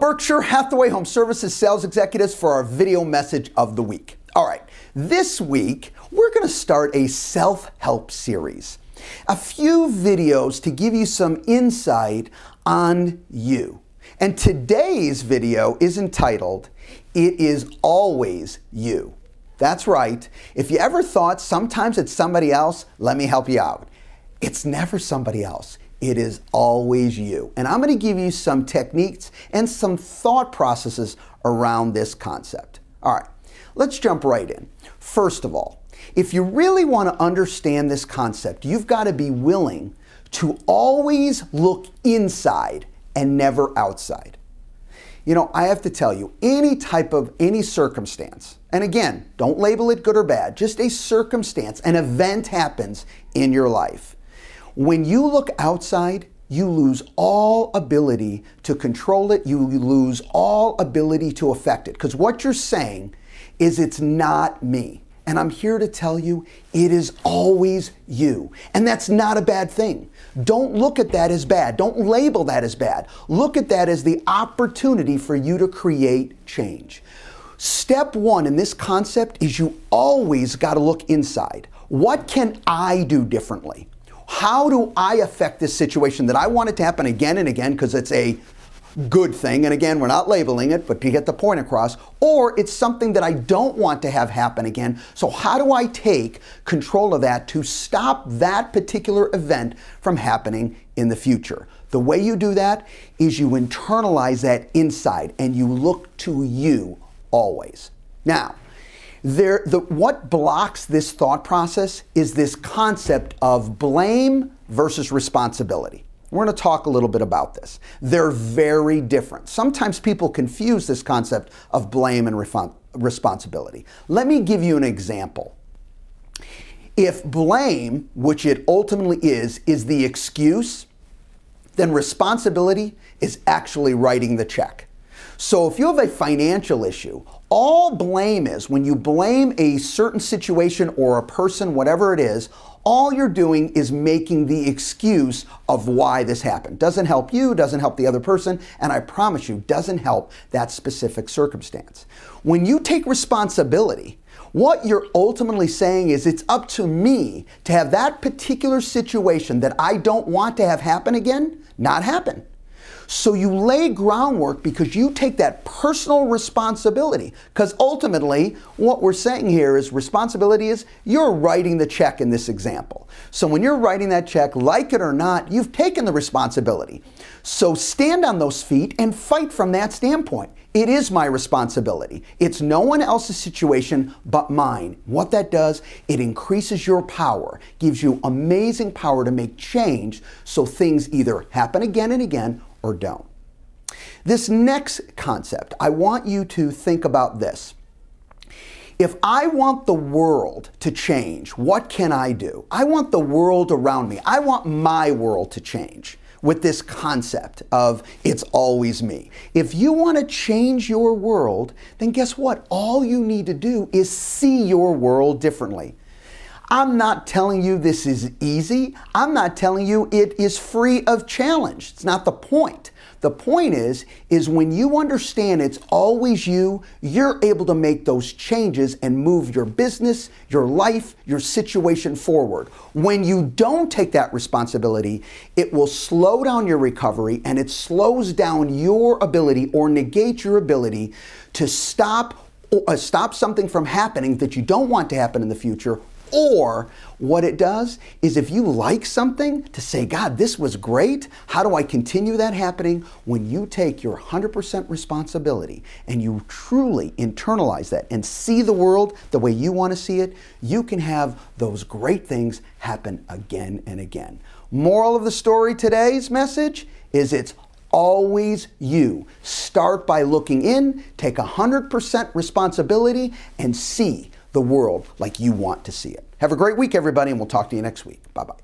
Berkshire Hathaway Home Services sales executives for our video message of the week. All right, this week we're going to start a self-help series. A few videos to give you some insight on you. And today's video is entitled, It Is Always You. That's right. If you ever thought sometimes it's somebody else, let me help you out. It's never somebody else. It is always you. And I'm going to give you some techniques and some thought processes around this concept. All right, let's jump right in. First of all, if you really want to understand this concept, you've got to be willing to always look inside and never outside. You know, I have to tell you, any circumstance, and again, don't label it good or bad, just a circumstance, an event happens in your life. When you look outside, you lose all ability to control it. You lose all ability to affect it. Because what you're saying is it's not me. And I'm here to tell you it is always you. And that's not a bad thing. Don't look at that as bad. Don't label that as bad. Look at that as the opportunity for you to create change. Step one in this concept is you always got to look inside. What can I do differently? How do I affect this situation that I want it to happen again and again because it's a good thing, and again, we're not labeling it, but to get the point across, or it's something that I don't want to have happen again. So how do I take control of that to stop that particular event from happening in the future? The way you do that is you internalize that inside and you look to you always. Now, what blocks this thought process is this concept of blame versus responsibility. We're going to talk a little bit about this. They're very different. Sometimes people confuse this concept of blame and responsibility. Let me give you an example. If blame, which it ultimately is the excuse, then responsibility is actually writing the check. So if you have a financial issue, all blame is, when you blame a certain situation or a person, whatever it is, all you're doing is making the excuse of why this happened. Doesn't help you, doesn't help the other person, and I promise you, doesn't help that specific circumstance. When you take responsibility, what you're ultimately saying is it's up to me to have that particular situation that I don't want to have happen again, not happen. So you lay groundwork because you take that personal responsibility. Because ultimately, what we're saying here is responsibility is you're writing the check in this example. So when you're writing that check, like it or not, you've taken the responsibility. So stand on those feet and fight from that standpoint. It is my responsibility. It's no one else's situation but mine. What that does, it increases your power, gives you amazing power to make change so things either happen again and again or don't. This next concept, I want you to think about this. If I want the world to change, what can I do? I want the world around me. I want my world to change with this concept of it's always me. If you want to change your world, then guess what? All you need to do is see your world differently. I'm not telling you this is easy. I'm not telling you it is free of challenge. It's not the point. The point is when you understand it's always you, you're able to make those changes and move your business, your life, your situation forward. When you don't take that responsibility, it will slow down your recovery and it slows down your ability or negate your ability to stop something from happening that you don't want to happen in the future. Or what it does is if you like something, to say, God, this was great. How do I continue that happening? When you take your 100% responsibility and you truly internalize that and see the world the way you want to see it, you can have those great things happen again and again. Moral of the story, today's message is it's always you. Start by looking in, take 100% responsibility, and see the world like you want to see it. Have a great week, everybody, and we'll talk to you next week. Bye-bye.